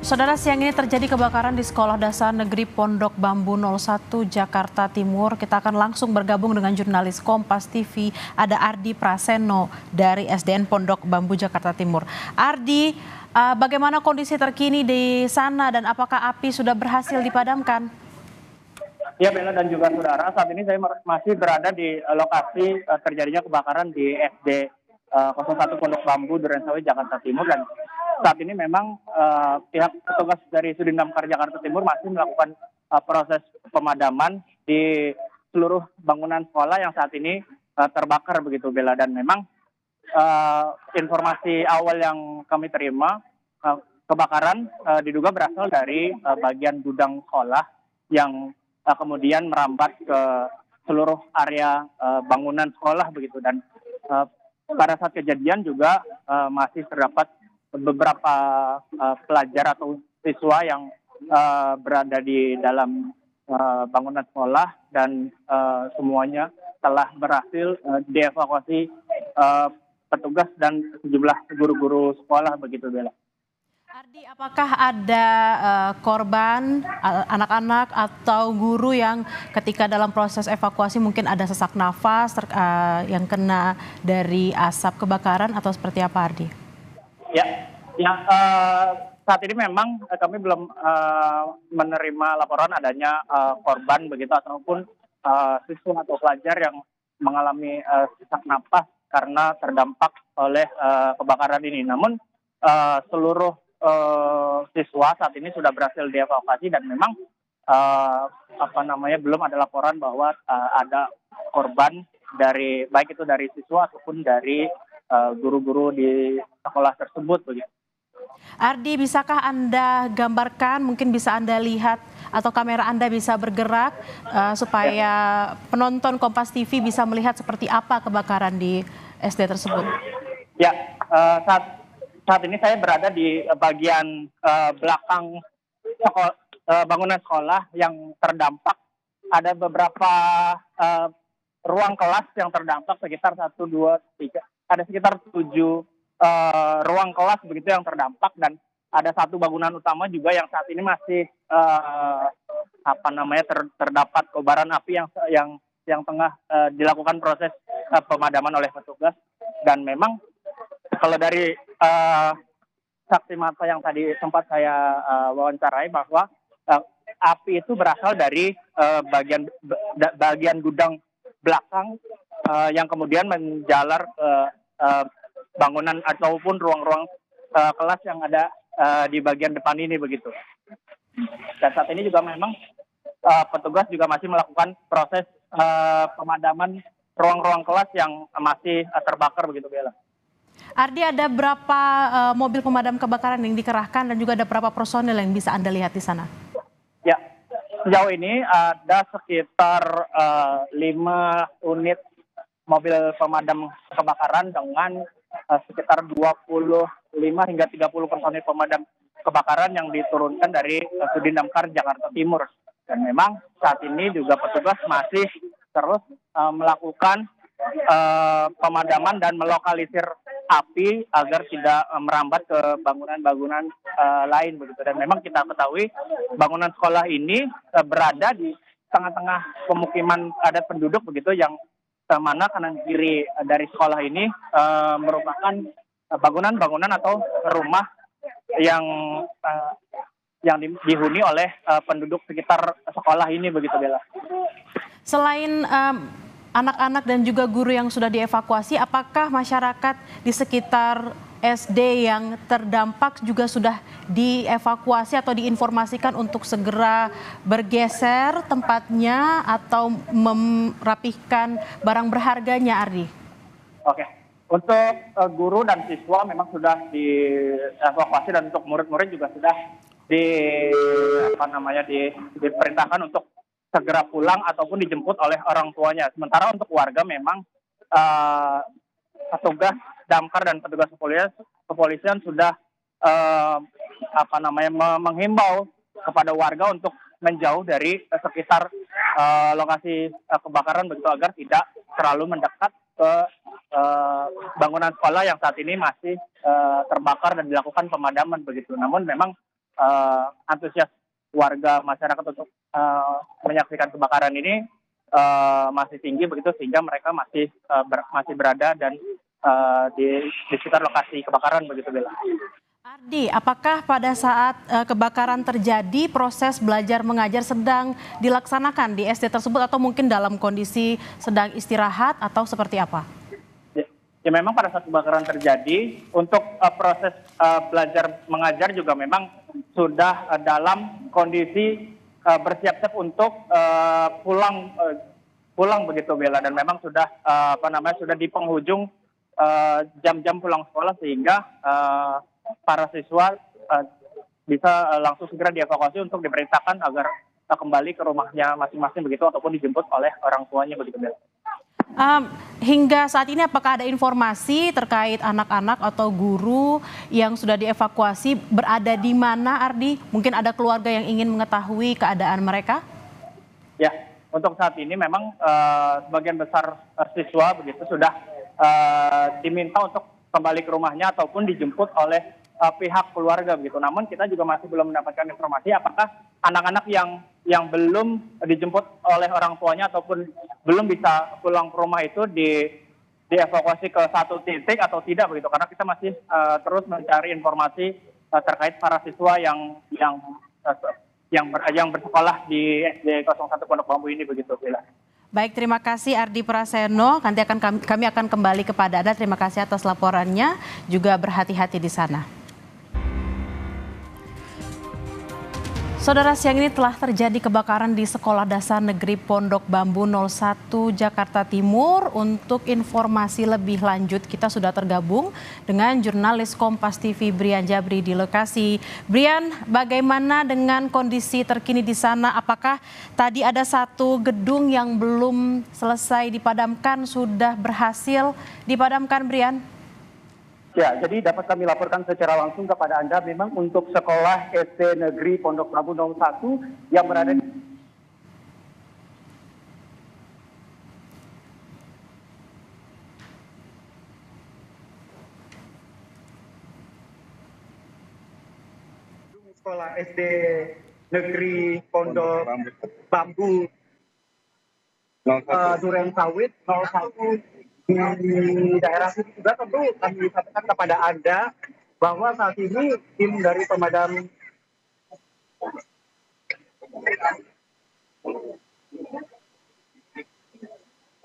Saudara, siang ini terjadi kebakaran di Sekolah Dasar Negeri Pondok Bambu 01 Jakarta Timur. Kita akan langsung bergabung dengan jurnalis Kompas TV, ada Ardi Praseno dari SDN Pondok Bambu Jakarta Timur. Ardi, bagaimana kondisi terkini di sana dan apakah api sudah berhasil dipadamkan? Ya, Bella dan juga saudara, saat ini saya masih berada di lokasi terjadinya kebakaran di SD 01 Pondok Bambu Durensawi Jakarta Timur, dan saat ini memang pihak petugas dari Sudin Damkar Jakarta Timur masih melakukan proses pemadaman di seluruh bangunan sekolah yang saat ini terbakar begitu, Bella. Dan memang informasi awal yang kami terima, kebakaran diduga berasal dari bagian gudang sekolah yang kemudian merambat ke seluruh area bangunan sekolah begitu. Dan pada saat kejadian juga masih terdapat beberapa pelajar atau siswa yang berada di dalam bangunan sekolah, dan semuanya telah berhasil dievakuasi petugas dan sejumlah guru-guru sekolah begitu, Bella. Ardi, apakah ada korban, anak-anak atau guru yang ketika dalam proses evakuasi mungkin ada sesak nafas yang kena dari asap kebakaran atau seperti apa, Ardi? Ya, saat ini memang kami belum menerima laporan adanya korban begitu ataupun siswa atau pelajar yang mengalami sesak napas karena terdampak oleh kebakaran ini. Namun seluruh siswa saat ini sudah berhasil dievakuasi, dan memang belum ada laporan bahwa ada korban dari baik itu dari siswa ataupun dari guru-guru di sekolah tersebut begitu. Ardi, bisakah Anda gambarkan, mungkin bisa Anda lihat atau kamera Anda bisa bergerak supaya penonton Kompas TV bisa melihat seperti apa kebakaran di SD tersebut? Ya, saat ini saya berada di bagian belakang bangunan sekolah yang terdampak. Ada beberapa ruang kelas yang terdampak, sekitar 1, 2, 3. Ada sekitar 7 ruang kelas begitu yang terdampak, dan ada satu bangunan utama juga yang saat ini masih terdapat kobaran api yang tengah dilakukan proses pemadaman oleh petugas. Dan memang kalau dari saksi mata yang tadi sempat saya wawancarai, bahwa api itu berasal dari bagian gudang belakang yang kemudian menjalar ke bangunan ataupun ruang-ruang kelas yang ada di bagian depan ini begitu. Dan saat ini juga memang petugas juga masih melakukan proses pemadaman ruang-ruang kelas yang masih terbakar begitu, Bella. Ardi, ada berapa mobil pemadam kebakaran yang dikerahkan dan juga ada berapa personil yang bisa Anda lihat di sana? Ya, sejauh ini ada sekitar 5 unit mobil pemadam kebakaran dengan sekitar 25 hingga 30 personil pemadam kebakaran yang diturunkan dari Sudin Damkar Jakarta Timur. Dan memang saat ini juga petugas masih terus melakukan pemadaman dan melokalisir api agar tidak merambat ke bangunan-bangunan lain begitu. Dan memang kita ketahui bangunan sekolah ini berada di tengah-tengah pemukiman padat penduduk begitu, yang mana kanan kiri dari sekolah ini merupakan bangunan-bangunan atau rumah yang dihuni oleh penduduk sekitar sekolah ini begitu, Bella. Selain anak-anak dan juga guru yang sudah dievakuasi, apakah masyarakat di sekitar SD yang terdampak juga sudah dievakuasi atau diinformasikan untuk segera bergeser tempatnya atau merapihkan barang berharganya, Ardi? Oke, untuk guru dan siswa memang sudah dievakuasi, dan untuk murid-murid juga sudah diperintahkan untuk segera pulang ataupun dijemput oleh orang tuanya. Sementara untuk warga memang petugas damkar dan petugas kepolisian sudah menghimbau kepada warga untuk menjauh dari sekitar lokasi kebakaran begitu, agar tidak terlalu mendekat ke bangunan sekolah yang saat ini masih terbakar dan dilakukan pemadaman begitu. Namun memang antusias warga masyarakat untuk menyaksikan kebakaran ini masih tinggi begitu, sehingga mereka masih berada dan di sekitar lokasi kebakaran begitu, Bella. Ardi, apakah pada saat kebakaran terjadi proses belajar mengajar sedang dilaksanakan di SD tersebut atau mungkin dalam kondisi sedang istirahat atau seperti apa? Ya, memang pada saat kebakaran terjadi untuk proses belajar mengajar juga memang sudah dalam kondisi bersiap-siap untuk pulang begitu, Bella, dan memang sudah sudah di penghujung jam-jam pulang sekolah, sehingga para siswa bisa langsung segera dievakuasi untuk diperintahkan agar kembali ke rumahnya masing-masing begitu, ataupun dijemput oleh orang tuanya begitu, Bella. Hingga saat ini apakah ada informasi terkait anak-anak atau guru yang sudah dievakuasi berada di mana, Ardi? Mungkin ada keluarga yang ingin mengetahui keadaan mereka? Ya, untuk saat ini memang sebagian besar siswa begitu sudah diminta untuk kembali ke rumahnya ataupun dijemput oleh pihak keluarga begitu. Namun kita juga masih belum mendapatkan informasi apakah anak-anak yang belum dijemput oleh orang tuanya ataupun belum bisa pulang ke rumah itu dievakuasi ke satu titik atau tidak begitu, karena kita masih terus mencari informasi terkait para siswa yang bersekolah di SD 01 Pondok Bambu ini begitu, Bila. Baik, terima kasih Ardi Praseno. Nanti kami akan kembali kepada Anda. Terima kasih atas laporannya. Juga berhati-hati di sana. Saudara, siang ini telah terjadi kebakaran di Sekolah Dasar Negeri Pondok Bambu 01 Jakarta Timur. Untuk informasi lebih lanjut, kita sudah tergabung dengan jurnalis Kompas TV Brian Jabri di lokasi. Brian, bagaimana dengan kondisi terkini di sana? Apakah tadi ada satu gedung yang belum selesai dipadamkan, sudah berhasil dipadamkan, Brian? Ya, jadi dapat kami laporkan secara langsung kepada Anda, memang untuk sekolah SD Negeri Pondok Bambu 01 yang berada di sekolah SD Negeri Pondok Bambu Duren Sawit 01 di daerah sini juga tentu kami sampaikan kepada Anda bahwa saat ini tim dari pemadam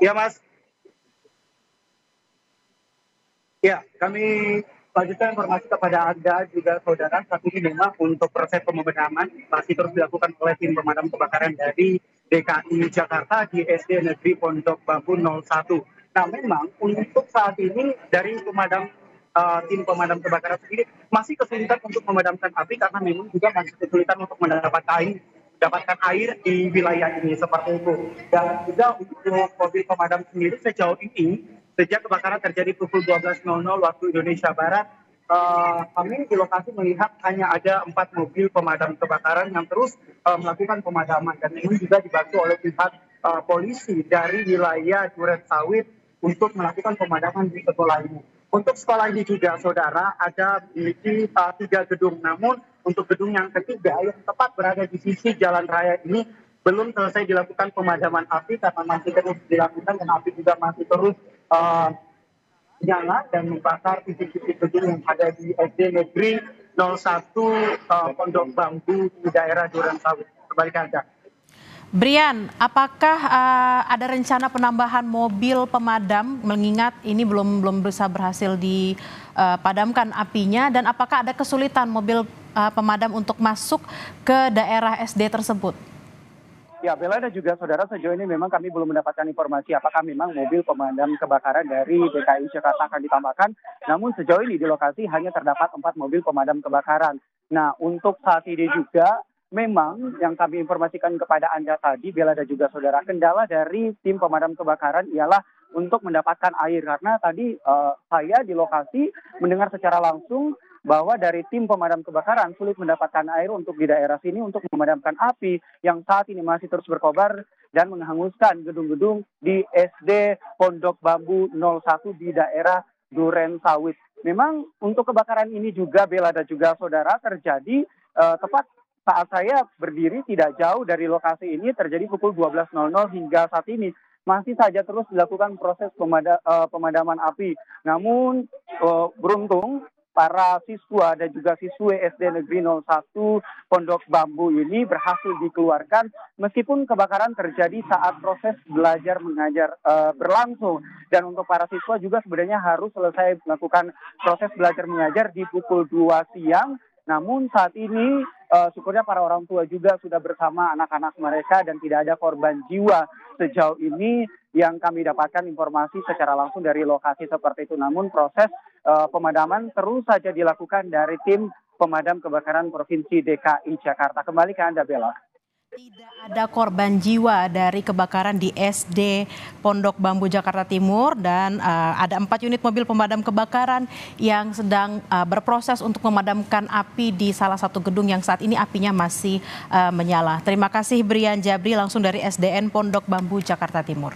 ya Mas. Ya, kami lanjutkan informasi kepada Anda juga saudara. Saat ini memang untuk proses pemadaman masih terus dilakukan oleh tim pemadam kebakaran dari DKI Jakarta di SD Negeri Pondok Bambu 01. Nah, memang untuk saat ini dari tim pemadam kebakaran sendiri masih kesulitan untuk memadamkan api karena memang juga masih kesulitan untuk mendapatkan air di wilayah ini seperti itu. Dan juga untuk mobil pemadam sendiri sejauh ini sejak kebakaran terjadi pukul 12.00 waktu Indonesia Barat, kami di lokasi melihat hanya ada 4 mobil pemadam kebakaran yang terus melakukan pemadaman, dan ini juga dibantu oleh pihak polisi dari wilayah Duren Sawit untuk melakukan pemadaman di sekolah ini. Untuk sekolah ini juga, saudara, ada memiliki 3 gedung. Namun untuk gedung yang ketiga yang tepat berada di sisi jalan raya ini belum selesai dilakukan pemadaman api karena masih terus dilakukan, dan api juga masih terus nyala dan membakar titik-titik gedung yang ada di SD Negeri 01 Pondok Bambu di daerah Duren Sawit. Kembali ke Anda. Brian, apakah ada rencana penambahan mobil pemadam mengingat ini belum bisa berhasil dipadamkan apinya, dan apakah ada kesulitan mobil pemadam untuk masuk ke daerah SD tersebut? Ya, Bella dan juga saudara, sejauh ini memang kami belum mendapatkan informasi apakah memang mobil pemadam kebakaran dari DKI Jakarta akan ditambahkan. Namun sejauh ini di lokasi hanya terdapat 4 mobil pemadam kebakaran. Nah, untuk saat ini juga memang yang kami informasikan kepada Anda tadi, Bella dan juga saudara, kendala dari tim pemadam kebakaran ialah untuk mendapatkan air. Karena tadi saya di lokasi mendengar secara langsung bahwa dari tim pemadam kebakaran sulit mendapatkan air untuk di daerah sini untuk memadamkan api yang saat ini masih terus berkobar dan menghanguskan gedung-gedung di SD Pondok Bambu 01 di daerah Duren Sawit. Memang untuk kebakaran ini juga, Bella dan juga saudara, terjadi tepat saat saya berdiri tidak jauh dari lokasi ini terjadi pukul 12.00 hingga saat ini masih saja terus dilakukan proses pemadaman api. Namun beruntung para siswa dan juga siswi SD Negeri 01 Pondok Bambu ini berhasil dikeluarkan meskipun kebakaran terjadi saat proses belajar mengajar berlangsung. Dan untuk para siswa juga sebenarnya harus selesai melakukan proses belajar mengajar di pukul 2 siang. Namun saat ini syukurnya para orang tua juga sudah bersama anak-anak mereka dan tidak ada korban jiwa sejauh ini yang kami dapatkan informasi secara langsung dari lokasi seperti itu. Namun proses pemadaman terus saja dilakukan dari tim pemadam kebakaran Provinsi DKI Jakarta. Kembali ke Anda, Bella. Tidak ada korban jiwa dari kebakaran di SD Pondok Bambu Jakarta Timur dan ada 4 unit mobil pemadam kebakaran yang sedang berproses untuk memadamkan api di salah satu gedung yang saat ini apinya masih menyala. Terima kasih Brian Jabri langsung dari SDN Pondok Bambu Jakarta Timur.